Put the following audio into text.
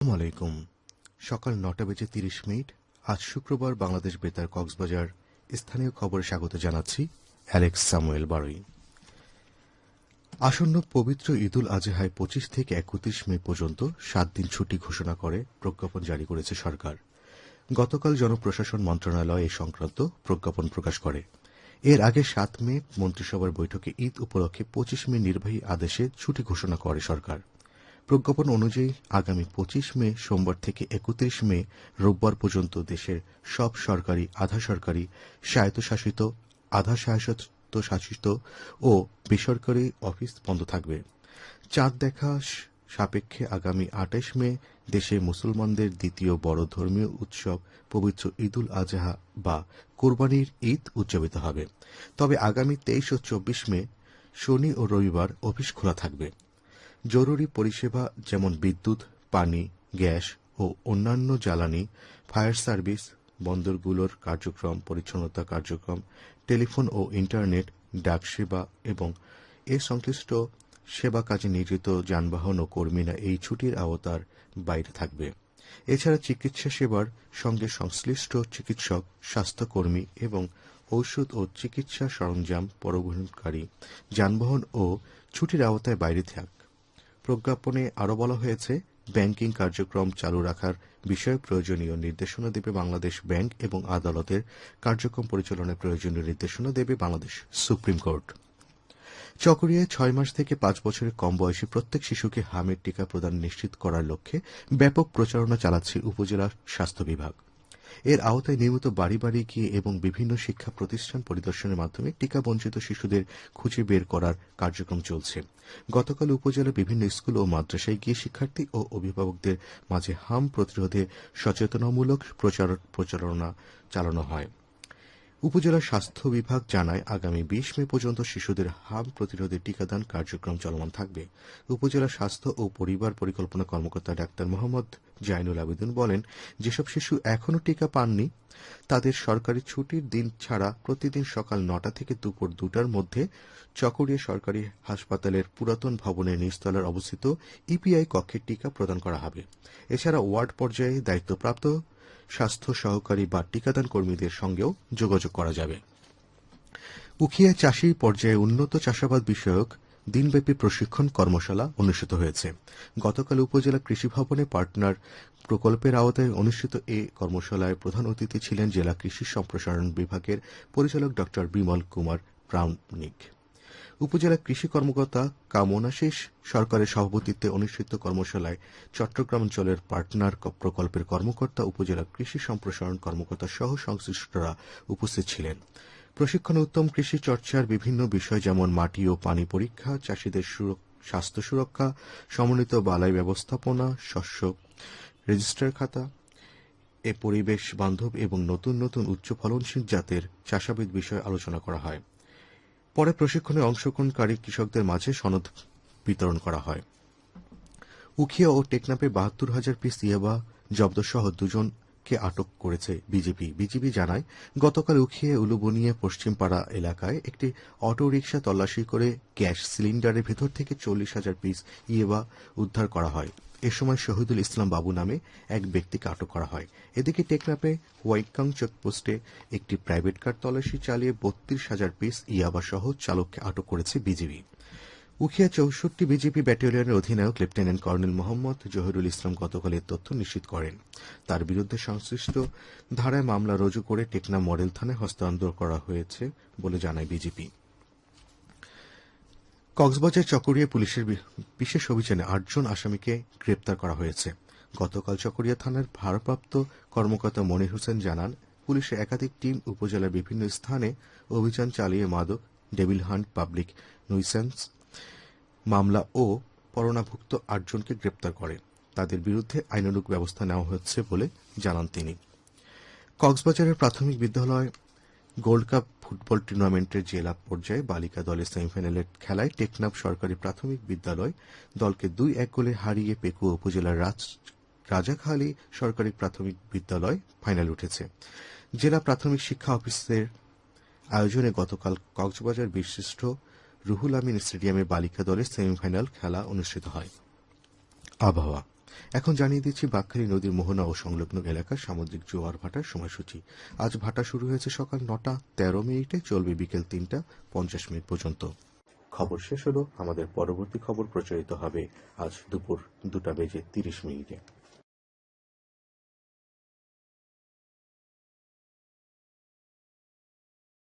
আসসালামু আলাইকুম। সকাল ৯টা বেজে ৩০ মিনিট। আজ শুক্রবার বাংলাদেশ বেতার কক্সবাজার স্থানীয় খবরে স্বাগত জানাচ্ছি অ্যালেক্স সামুয়েল বারুই। আসন্ন পবিত্র ঈদুল আজহায় ২৫ থেকে ৩১ মে পর্যন্ত ৭ দিন ছুটি ঘোষণা করে প্রজ্ঞাপন জারি করেছে সরকার। গতকাল জনপ্রশাসন মন্ত্রণালয় এ সংক্রান্ত প্রজ্ঞাপন প্রকাশ করে। এর আগে ৭ মে মন্ত্রিসভার বৈঠকে ঈদ উপলক্ষে ২৫ মে নির্বাহী আদেশে ছুটি ঘোষণা করে সরকার। প্রজ্ঞাপন অনুযায়ী আগামী ২৫ মে সোমবার থেকে ৩১ মে রোববার পর্যন্ত দেশের সব সরকারি, আধা সরকারি, স্বায়ত্তশাসিত, আধা স্বায়ত্তশাসিত ও বেসরকারি অফিস বন্ধ থাকবে। চাঁদ দেখা সাপেক্ষে আগামী ২৮ মে দেশে মুসলমানদের দ্বিতীয় বড় ধর্মীয় উৎসব পবিত্র ঈদুল আজহা বা কোরবানির ঈদ উদযাপিত হবে। তবে আগামী ২৩ ও ২৪ মে শনি ও রবিবার অফিস খোলা থাকবে। জরুরি পরিষেবা যেমন বিদ্যুৎ, পানি, গ্যাস ও অন্যান্য জ্বালানি, ফায়ার সার্ভিস, বন্দরগুলোর কার্যক্রম, পরিচ্ছন্নতা কার্যক্রম, টেলিফোন ও ইন্টারনেট, ডাকসেবা এবং এ সংশ্লিষ্ট সেবা কাজে নিয়োজিত যানবাহন ও কর্মীরা এই ছুটির আওতার বাইরে থাকবে। এছাড়া চিকিৎসা সেবার সঙ্গে সংশ্লিষ্ট চিকিৎসক, স্বাস্থ্যকর্মী এবং ঔষধ ও চিকিৎসা সরঞ্জাম পরিবহনকারী যানবাহন ও ছুটির আওতায় বাইরে থাকবে। প্রজ্ঞাপনে আরও বলা হয়েছে, ব্যাংকিং কার্যক্রম চালু রাখার বিষয়ে প্রয়োজনীয় নির্দেশনা দেবে বাংলাদেশ ব্যাংক এবং আদালতের কার্যক্রম পরিচালনায় প্রয়োজনীয় নির্দেশনা দেবে বাংলাদেশ সুপ্রিম কোর্ট। চকরিয়ায় ৬ মাস থেকে ৫ বছরের কম বয়সী প্রত্যেক শিশুকে হামের টিকা প্রদান নিশ্চিত করার লক্ষ্যে ব্যাপক প্রচারণা চালাচ্ছে উপজেলা স্বাস্থ্য বিভাগ। এর আওতায় নিয়মিত বাড়ি বাড়ি গিয়ে এবং বিভিন্ন শিক্ষা প্রতিষ্ঠান পরিদর্শনের মাধ্যমে টিকা বঞ্চিত শিশুদের খুঁজে বের করার কার্যক্রম চলছে। গতকাল উপজেলার বিভিন্ন স্কুল ও মাদ্রাসায় গিয়ে শিক্ষার্থী ও অভিভাবকদের মাঝে হাম প্রতিরোধে সচেতনামূলক প্রচারণা চালানো হয়। উপজেলা স্বাস্থ্য বিভাগ জানায়, আগামী ২০ মে পর্যন্ত শিশুদের হাম প্রতিরোধে টিকাদান কার্যক্রম চলমান থাকবে। উপজেলা স্বাস্থ্য ও পরিবার পরিকল্পনা কর্মকর্তা ডাক্তার মোহাম্মদ জাইনুল আবেদিন বলেন, যেসব শিশু এখনও টিকা পাননি তাদের সরকারি ছুটির দিন ছাড়া প্রতিদিন সকাল ৯টা থেকে দুপুর ২টার মধ্যে চকরিয়া সরকারি হাসপাতালের পুরাতন ভবনের নিচতলায় অবস্থিত ইপিআই কক্ষে টিকা প্রদান করা হবে। এছাড়া ওয়ার্ড পর্যায়ে দায়িত্বপ্রাপ্ত স্বাস্থ্য সহকারী বা টিকাদান কর্মীদের সঙ্গেও যোগাযোগ করা যাবে। উখিয়া চাষী পর্যায়ে উন্নত চাষাবাদ বিষয়ক দিনব্যাপী প্রশিক্ষণ কর্মশালা অনুষ্ঠিত হয়েছে। গতকাল উপজেলা কৃষি ভবনে পার্টনার প্রকল্পের আওতায় অনুষ্ঠিত এ কর্মশালায় প্রধান অতিথি ছিলেন জেলা কৃষি সম্প্রসারণ বিভাগের পরিচালক ড বিমল কুমার প্রামাণিক। উপজেলা কৃষি কর্মকর্তা কামনাশিস সরকারের সভাপতিত্বে অনুষ্ঠিত কর্মশালায় চট্টগ্রামাঞ্চলের পার্টনার প্রকল্পের কর্মকর্তা, উপজেলা কৃষি সম্প্রসারণ কর্মকর্তা সহ সংশ্লিষ্টরা উপস্থিত ছিলেন। প্রশিক্ষণে উত্তম কৃষি চর্চার বিভিন্ন বিষয় যেমন মাটি ও পানি পরীক্ষা, চাষীদের স্বাস্থ্য সুরক্ষা, সমন্বিত বালাই ব্যবস্থাপনা, শস্য রেজিস্টার খাতা, এ পরিবেশ বান্ধব এবং নতুন নতুন উচ্চ ফলনশীল জাতের চাষাবাদ বিষয়ে আলোচনা করা হয়। পরে প্রশিক্ষণে অংশগ্রহণকারী কৃষকদের মাঝে সনদ বিতরণ করা হয়। উখিয়া ও টেকনাফে ৭২,০০০ পিস ইয়াবা জব্দসহ দুজনকে আটক করেছে বিজিবি। বিজিবি জানায়, গতকাল উখিয়া উলুবনিয়া পশ্চিমপাড়া এলাকায় একটি অটোরিকশা তল্লাশি করে গ্যাস সিলিন্ডারের ভেতর থেকে ৪০,০০০ পিস ইয়াবা উদ্ধার করা হয়। এ সময় শহীদুল ইসলাম বাবু নামে এক ব্যক্তিকে আটক করা হয়। এদিকে টেকনাফে ওয়াইকাং চেকপোস্টে একটি প্রাইভেট কার তল্লাশি চালিয়ে ৩২,০০০ পিস ইয়াবা সহ চালককে আটক করেছে বিজিবি। উখিয়া ৬৪ বিজিবি ব্যাটালিয়নের অধিনায়ক লেফটেন্যান্ট কর্নেল মোহাম্মদ জহিরুল ইসলাম গতকাল এ তথ্য নিশ্চিত করেন। তার বিরুদ্ধে সংশ্লিষ্ট ধারায় মামলা রুজু করে টেকনাফ মডেল থানায় হস্তান্তর করা হয়েছে বলে জানায় বিজিবি। কক্সবাজার চকরিয়া পুলিশের বিশেষ অভিযানে ৮ জন আসামিকে গ্রেপ্তার করা হয়েছে। গতকাল চকরিয়া থানার ভারপ্রাপ্ত কর্মকর্তা মনির হোসেন জানান, পুলিশের একাধিক টিম উপজেলার বিভিন্ন স্থানে অভিযান চালিয়ে মাদক, ডেভিল হান্ট, পাবলিক নুইসেন্স মামলা ও পরোয়ানাভুক্ত ৮ জনকে গ্রেপ্তার করে। তাদের বিরুদ্ধে আইনানুগ ব্যবস্থা নেওয়া হচ্ছে বলে জানান তিনি। কক্সবাজারের প্রাথমিক বিদ্যালয় গোল্ড কাপ ফুটবল টুর্নামেন্টের জেলা পর্যায়ে বালিকা দলের সেমিফাইনালের খেলায় টেকনাফ সরকারি প্রাথমিক বিদ্যালয় দলকে ২-১ গোলে হারিয়ে পেকুয়া উপজেলার রাজাখালী সরকারি প্রাথমিক বিদ্যালয় ফাইনালে উঠেছে। জেলা প্রাথমিক শিক্ষা অফিসের আয়োজনে গতকাল কক্সবাজার বিশিষ্ট রুহুল আমিন স্টেডিয়ামে বালিকা দলের সেমিফাইনাল খেলা অনুষ্ঠিত হয়। আবহাওয়া এখন জানিয়ে দিচ্ছি বাঁকখালী নদীর মোহনা ও সংলগ্ন এলাকার সামুদ্রিক জোয়ার ভাটার সময়সূচি। আজ ভাটা শুরু হয়েছে সকাল ৯টা ১৩ মিনিটে, চলবে বিকেল ৩টা ৫০ মিনিট পর্যন্ত। খবর শেষ হলো। আমাদের পরবর্তী খবর প্রচারিত হবে আজ দুপুর ২টা বেজে ৩০ মিনিটে।